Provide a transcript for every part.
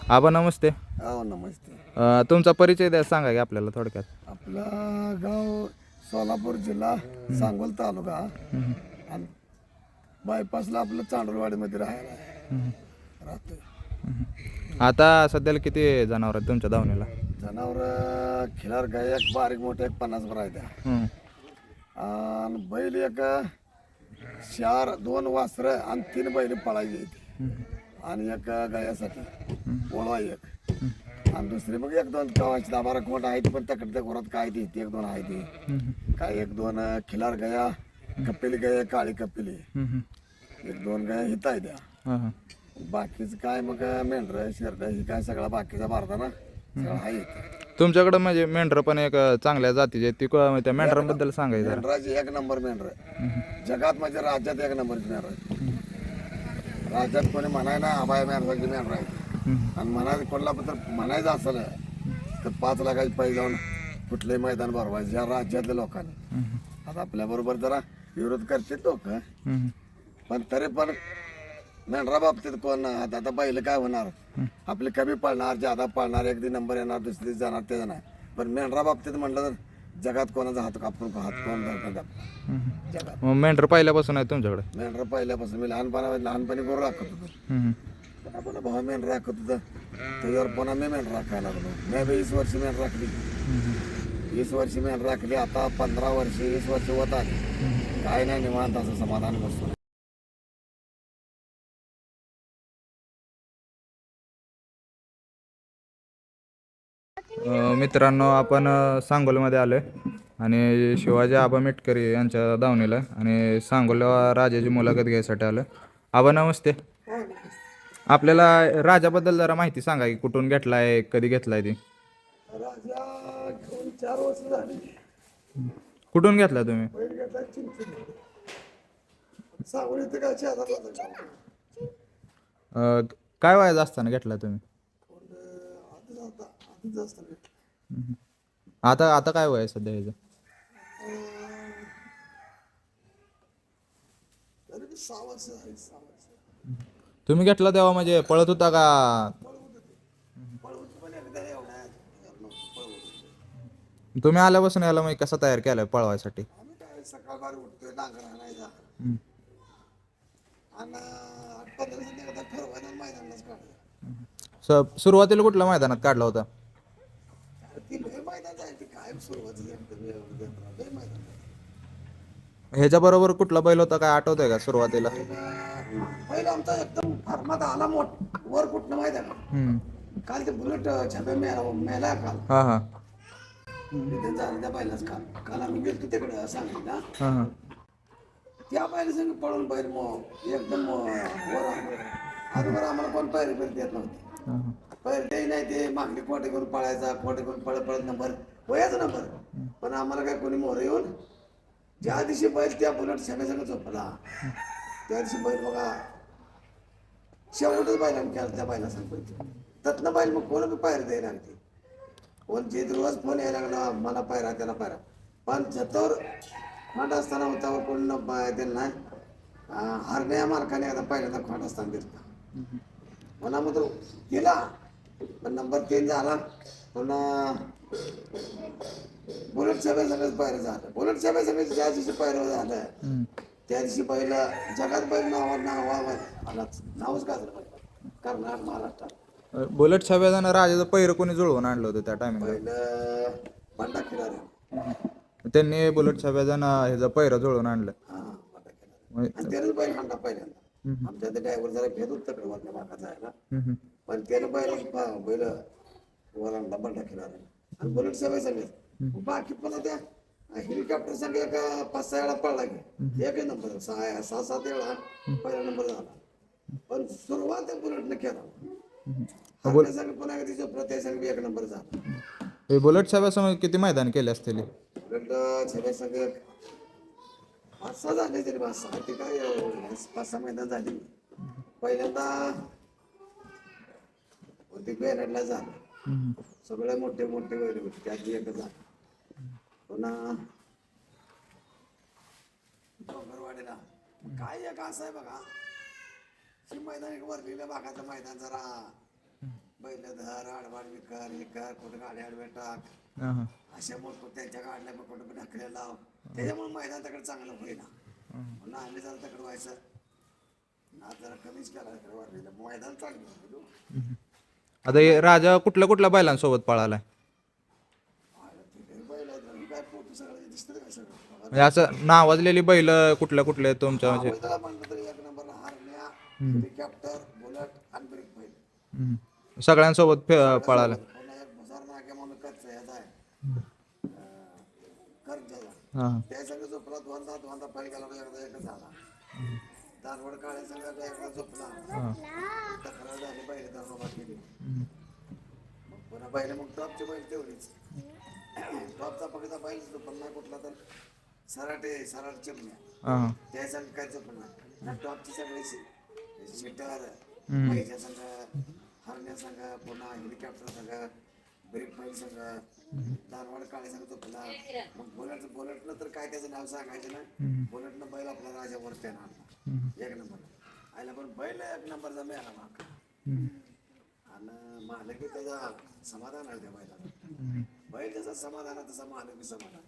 आबा नमस्ते. हो नमस्ते. तुमचा परिचय द्या, सांगा की आपल्याला थोडक्यात. आपलं गाव सोलापूर जिल्हा सांगोल तालुका आणि बायपासला आपलं चांडोरवाडीमध्ये राहायला आहे. राहतोय. आता सध्याला किती जनावर आहेत तुमच्या दावणीला? जनावर खिलार गाय एक बारीक मोठे एक 50 भर आहे त्या. हं. आणि बैल एक 2 वासरं आणि 3 बैल पळायची होती. आणि एक गायासाठी ओळवा एक. आणि दुसरी मग 1-2 गावाची 10-12 कोट आहे ती, पण तकडे त्या घरात काय ती 1-2 आहे ती. काय 1-2 खिलार गाया, कपिली गाय, काळी कपिली, 1-2 गाय हित आहे त्या. हां हां. बाकीचं काय मग मेंढर शेरड ही काय सगळा बाकीचा भारताना सगळं आहे इथं. तुमच्याकडं म्हणजे मेंढरं पण एक चांगल्या जातीचे आहेत. त्या मेंढरांबद्दल सांगायचं जरा. मेंढराची 1 नंबर मेंढर जगात म्हणजे राज्यात 1 नंबरची मेंढर आहे. राज्यात कोणी म्हणाय ना आबाय मेंढराची मेंढर आहे. आणि म्हणायचं कोल्हापूर म्हणायचं असं तर 5 लाखाची पैसे जाऊन कुठलंही मैदान भरवायचं या राज्यातल्या लोकांनी. आता आपल्याबरोबर जरा विरोध करतील लोक, पण तरी पण मेंढरा बाबतीत कोण आता बैल काय होणार, आपले कमी पळणार ज्यादा पळणार, एक नंबर येणार दुसरी जाणार ते नाही. पण मेंढरा बाबतीत म्हटलं तर जगात कोणाचा हात कापून हात कोण जगात. मग मेंढर पहिल्यापासून आहे तुमच्याकडे? मेंढरा पहिल्यापासून मी लहानपणी करून राखत होतो. पण आपण भाऊ मेंढर राखत होतं त्याच्यावर पुन्हा मी मेंढर राखायला लागलो. मी 20 वर्ष मेंढर राखली. 20 वर्ष मेंढर राखली. आता 15 वर्ष 20 वर्ष होत आली. काय नाही निवांत असं समाधान बसतो. मित्रांनो, आपण सांगोलमध्ये आलो आहे आणि शिवाजी आबा मेटकरी यांच्या दावणीला आणि सांगोला राजाची मुलाखत घ्यायसाठी आलो. आबा नमस्ते. आपल्याला राजाबद्दल जरा माहिती सांगा की कुठून घेतलाय, कधी घेतलाय ती? राजा घेऊन 4 वर्ष झाली. कुठून घेतलाय तुम्ही? बैल घेतला चिंचणी. सांगोली तर काय शेजारला जायचं. अ, काय वयाचं असताना घेतलाय तुम्ही? आधीच असतं भेटलं. आता आता काय वय आहे सध्या ह्याचं? तरी बी 6 वर्ष झाली. 6 वर्ष तुम्ही घेतला तेव्हा म्हणजे पळत होता का? पळवत होते. पळवत पण एकदा एवढ्या पळवत. तुम्ही आल्यापासून याला मग कसा तयार केलाय पळवायसाठी? आम्ही काय सकाळबारी उठतोय नांगर आणायचा आणि 8-15 दिवसांनी एकदा ठरवायला मैदानालाच काढायचं. सुरुवातीला कुठल्या मैदानात काढला होता? ती लय मैदान जायची कायम सुरुवातीला एकदम लय मैदान. ह्याच्या बरोबर कुठला बैल होता काय आठवतंय का सुरुवातीला? पहिला आमचा एकदम फर्मात आला वर कुठलं माहिती आहे का? काल ते बुलेट छाप्या मेला काल. हां हां तिथे झालं त्या बैलाच काल आम्ही गेलो तिकडे सांगितलं. हां हां. त्या बैला संग पळून बैल एकदम वर आजवर आम्हाला कोण पायरी देत नव्हती. पहिले ते नाही ते मागणी कोटे करून पळायचा, कोटे करून पळत नंबर वयाचा नंबर. पण आम्हाला काय कोणी मोर येऊन ज्या दिवशी बैल त्या बुलेट सगळ्या झोपला त्या दिवशी बैल बघा शेवटच बैलांनी केला त्या बैला सांगतो. तत्न बैल मग कोण पायरी द्यायला लागते. कोण जे रोज फोन यायला लागला मला पायरा त्याला पायरा. पण जतोर खोंड असताना होतावर कोण दिलं नाही. हरण्या मालकाने आता पहिल्यांदा खोंड असताना दिलं. मला मग तो गेला पण नंबर 3 झाला. पुन्हा बुलेट सगळं सगळंच पायरं झालं. बुलेट सगळं ज्या दिवशी पायरं झालं त्या दिवशी पहिला जगात बैल आलाच नावच गाजलं कर्नाटक महाराष्ट्रात. बुलेट छाप्यानं राजाचं पहिरं कोणी जुळवून आणलं होतं त्या टायमिंगला? पहिलं बंडा खिलारे. त्यांनी बुलेट छाप्याचं ह्याचं पहिरं जुळवून आणलं. आणि त्यानेच बैल हाणला पहिल्यांदा. आमच्या ते ड्रायव्हर जरा घेत होत तिकडे वरल्या भागात जायला. पण त्याने बैल वर आणला बंडा खिलारे. आणि बुलेट सगळे बाकी पण त्या हेलिकॉप्टर संग एक 5-6 वेळा पळला की एक नंबर 6-7 वेळा पहिला नंबर झाला. पण सुरुवात बुलेटने केला. संघ पुन्हा तिच्या प्रत्येक संघ 1 नंबर झाला. बुलेट छाप्यासमोर किती मैदान केले असतील? बुलेट छाप्या संघ 5-6 झाले तरी 5-6 ते काय 5-6 मैदान झाली. पहिल्यांदा होती बेरडला झालं. सगळे मोठे मोठे बैल होते त्यात एक झालं. पुन्हा डोंगरवाडीला काय एक असं आहे बघा, मैदान एक वरलेल्या भागाचं मैदान जरा बैल धर आडवाड विकार हे कर कुठं गाडी आडवे टाक हां हां अशामुळे कुठं त्यांच्या गाडल्या मग कुठं ढकल्या लाव त्याच्यामुळे मैदान तिकडे चांगलं होईना म्हणून आम्ही जरा तिकडे व्हायचं ना जरा कमीच केला तिकडे वाढलेलं मैदान चांगलं होतं. आता हे राजा कुठल्या कुठल्या बैलांसोबत पळालाय बैल आहेत काय पोटू सगळं दिसतं काय सगळं म्हणजे असं नावाजलेली बैल कुठल्या कुठल्या तुमच्या म्हणजे त्याला म्हणलं तरी एक नंबरला हारण्या हेलिकॉप्टर बुलेट आणि ब्रेक बैल सगळ्यांसोबत पळाला पुन्हा एक भुसार नाक्या म्हणून कच्चा याचा आहे कर्जाचा हां त्या संघ झोपला दोनदा पाय गेला एकदा एकच झाला दानवड काळ्या संघाचा एकदा झोपला तक्रार झाली बैल दानोबा केली मग पुन्हा बैल मग टॉपची बैल तेवढीच टॉपचा फक्त बैल झोपला कुठला तर सराट चिमण्या हां त्या संघ काय झोपणार टॉपची सगळी शिटर बैलच्या संघ हरण्या संघ पुन्हा हेलिकॉप्टर संघ ब्रेक बैल संघ दानवाड काळे संघ झोपला मग बुलेटनं तर काय त्याचं नाव सांगायचं ना बुलेटनं बैल आपला राजा वरती आणला एक नंबर आयला पण बैल एक नंबरचा मिळाला माग आणि मालक बी त्याचा समाधान आहे त्या बैलाला बैल जसा समाधान आहे तसा मालक बी समाधान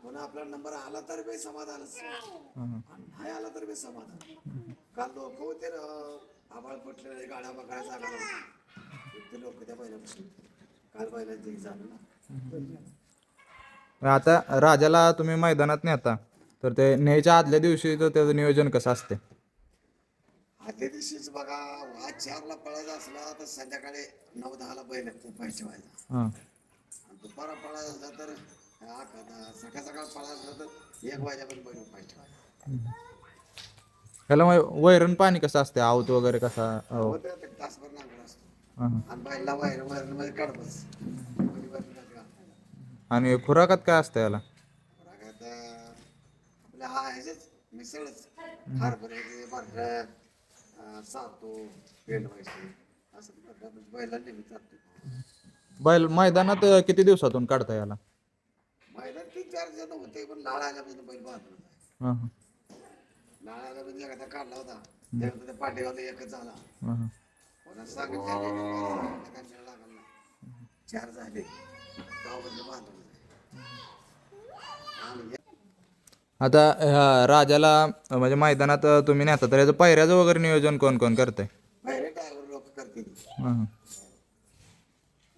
पुन्हा आपला नंबर आला तर बी समाधानच आणि नाही आला तर बी समाधान काल लोक होते आभाळ पटलेले गाड्या बघायला जागा नव्हती ते लोक त्या बैलापासून काल बैलांचं हे झालं ना आता राजाला तुम्ही मैदानात नेता तर ते न्यायच्या आदल्या दिवशी त्याचं नियोजन कसं असते आदल्या दिवशीच बघा आज 4ला पळायचा असला तर संध्याकाळी 9-10ला बैल पाहिजे व्हायचा हां आणि दुपारा पळायचा असला तर सकाळ पळायचा असला तर 1 वाजेपर्यंत बैल पाहिजे व्हायचा ह्याला मग वैरण पाणी कसं असते आवत वगैरे कसा होते ते तासभर नांगर असतो हां आणि बैलला वैरणमध्ये काढबस आणि खुराकात काय असतं याला आपल्या हा ह्याचेच मिसळच हरभऱ्याचे भरड सातो पेंडवायचे असं बैला नेहमी चालतो बैल मैदानात किती दिवसातून काढता याला मैदान 3-4 जण होते पण लाळ आल्यापासून बैल बांधला हां हां लाळ आल्यापासून एखादा काढला होता त्यानंतर त्या पाठीवाला एकच झाला हां हां कोणा सांगितलं लागला 4 झाले गावामध्ये बांधून आणि आता ह्या राजाला म्हणजे मैदानात तुम्ही नेता तर याचं पायऱ्याचं वगैरे नियोजन कोण कोण करतंय पहिले ड्रायव्हर लोक करतील हां हां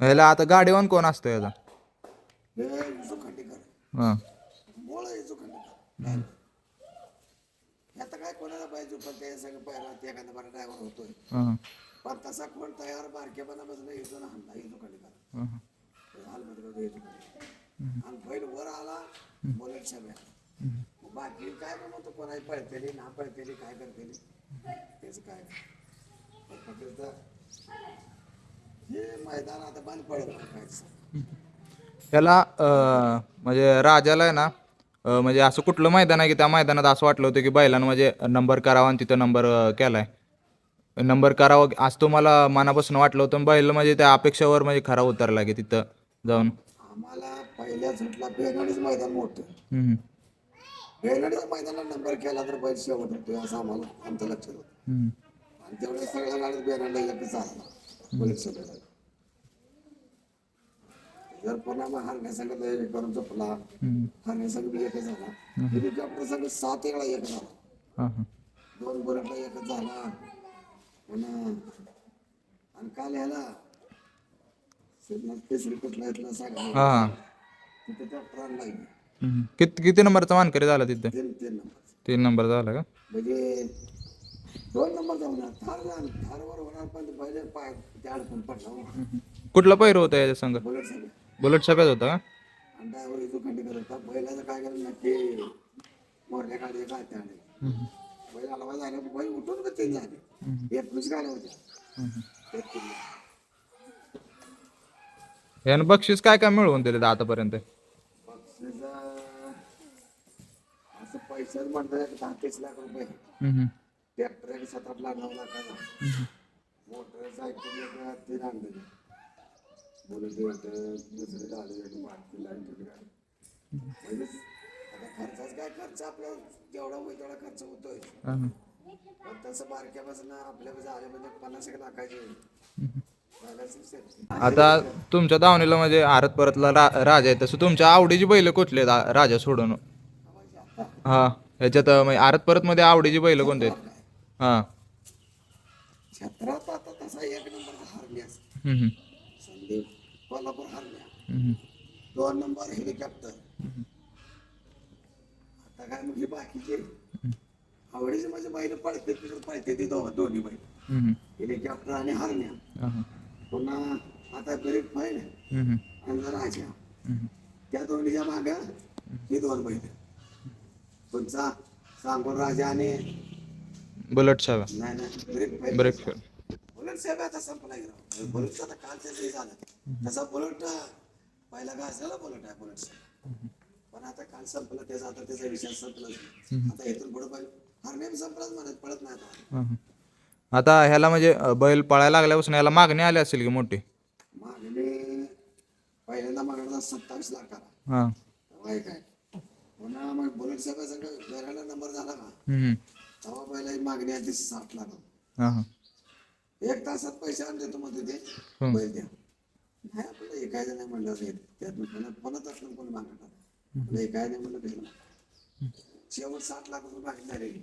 ह्याला आता गाडीवान कोण असतं याचा हे युसुफ खंडेकर हां मोळ युसुफ खंडेकर आता काय कोणाला पाहिजे पण ते सगळं पायरा ते एखादा बरा ड्रायव्हर होतोय हां पण तसा कोण तयार बारकेपणापासून येतो ना हल्ला युसुफ खंडेकर हां हालमध्ये युसुफ खंडेकर आणि बैल वर आला बुलेट सगळ्या बाकी काय म्हणतो कोणाही पळतेली ना पळतेली काय करतेली त्याच काय फक्त हे मैदान आता बंद पडत काय त्याला म्हणजे राजाला आहे ना म्हणजे असं कुठलं मैदान आहे की त्या मैदानात असं वाटलं होतं की बैलानं म्हणजे नंबर करावा आणि तिथं नंबर केलाय नंबर करावा असं तुम्हाला मनापासून वाटलं होतं बैल म्हणजे त्या अपेक्षेवर म्हणजे खरा उतरला की तिथं जाऊन आम्हाला पहिल्या सुटला बेगाडीच मैदान मोठं बेगाडीच्या मैदानात नंबर केला तर बैल शेवट होतो असं आम्हाला आमचं लक्षात होतं आणि तेवढ्या सगळ्या गाडीत बेगाडला एकच झाला बैल सगळ्या जर पुन्हा मग हरण्यासंग हे करून झोपला हरण्यासंग बी एकच झाला हेलिकॉप्टर संग 7 वेळा एक झाला हां हां 2 बुलेटला एकच झाला पुन्हा आणि काल ह्याला तिसरी कुठला इथला सांगा हां हां तिथे ट्रॅक्टर आणलाय किती नंबरचा मानकरी झाला तिथे 3 नंबर 3 नंबर झाला का म्हणजे 2 नंबर जाऊन थारवर होणार पण पहिले पाय त्या अडकून पडला कुठला पैर होता याच्या संघ बुलेट सगळं बुलेट सगळ्यात होता का आणि ड्रायव्हर इथं खंडीकर होता बैलाचं काय केलं नक्की मोरण्या काढले काय त्याने बैल हलवा झाला बैल उठून का 3 झाले 21 गाड्या होत्या यानं बक्षीस काय काय मिळवून दिले आतापर्यंत बक्षीस असं पैसेच म्हणतात 10-30 लाख रुपये ट्रॅक्टर एक 7-8 लाख 9 लाखाचा मोटरसायकल एक 3 आणलेली बुलेट दुसरी गाडी एक बारकी लाईट गाडी म्हणजे आता खर्चाच काय खर्च आपला जेवढा होईल तेवढा खर्च होतोय पण तसं बारक्यापासून आपल्या झाले म्हणजे 50 एक लाखाचे आता तुमच्या दावणीला म्हणजे आरत परतला राजा आहे तसं तुमच्या आवडीची बैल कुठले आहेत राजा सोडून? हा ह्याच्यात म्हणजे आरत परत मध्ये आवडीची बैल कोणते आहेत? हा. क्षेत्रात आता तसा एक नंबरचा हरण्यास हम्म, संदीप कोल्हापूर हरण्या, हम्म, 2 नंबर हेलिकॉप्टर. आता काय म्हणजे बाकीचे आवडीचे माझे बैल पळते तिकडे पळते ती दोन्ही बैल हम्म, हेलिकॉप्टर आणि हरण्या. हा, पुन्हा आता गरीब बैल हम्म, आणि राजा, हम्म. त्या दोन्हीच्या माग ही 2 बैल. तुमचा सांगून राजा आणि बुलेट साहेब नाही नाही गरीब बैल ब्रेक फेल. बुलेट साहेब आता संपला गेला. बुलेटचा आता कालच्या दिवशी झाला तसा बुलेट पहिला गाजलेला बुलेट आहे बुलेट साहेब. पण आता काल संपलं त्याचा आता त्याचा विषय संपला. आता इथून पुढे बैल हरणे बी संपलाच म्हणत पडत नाही आता. हा. आता ह्याला म्हणजे बैल पळायला लागल्यापासून ह्याला मागणी आली असेल की मोठी? मागणी पहिल्यांदा मागणा 27 लाखाला. हा. तेव्हा हे काय पुन्हा मग बुलेट साहेब सगळं घराला नंबर झाला का हम्म, तेव्हा पहिला ही मागणी आली 60 लाख. हा, हा. 1 तासात पैसे आणते तो म्हणते ते हम्म. बैल द्या. नाही आपल्याला एकायचं नाही म्हणलं त्यातनं पुन्हा तसं कोणी मागणार आपल्याला एकाय नाही म्हणलं कसं शेवट 60 लाख रुपये मागणी झालेली.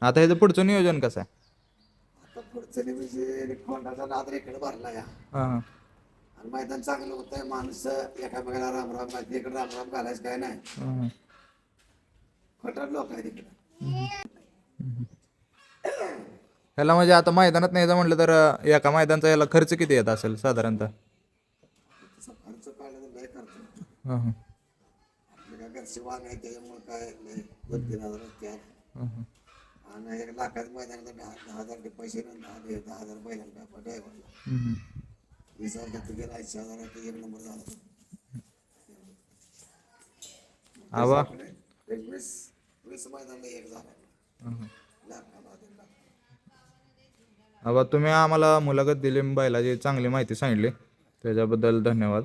आता ह्याचं पुढचं नियोजन कसं आहे? आता पुढचं म्हणजे खोंडाचा नाद इकडे भरला या हा, हा. आणि मैदान चांगलं होतंय. माणसं एकामेकाला रामराम घालते इकडे रामराम घालायचं काय नाही. हा, हा. खोटात लोक आहेत इकडे. ह्याला म्हणजे आता मैदानात न्यायचं म्हटलं तर एका मैदानचा याला खर्च किती येत असेल साधारणतः? तसा खर्च काढला तर लय खर्च. हा, हा. आपले काय घरचे वाघ आहे त्याच्यामुळे काय नाही 2-3 हजार त्या हा, हा. आणि 1 लाखाचं मैदानात 10,000 पैसे नाही 10,000 बैलांना ड्रायव्हरला हम्म. 20,000 तिथे गेला 80,000 1 नंबर झाला. आवा 20 मैदानाला 1 झाला. लाखाला 1 लाख. आवा तुम्ही आम्हाला मुलाखत दिली बैलाची चांगली माहिती सांगितली त्याच्याबद्दल धन्यवाद.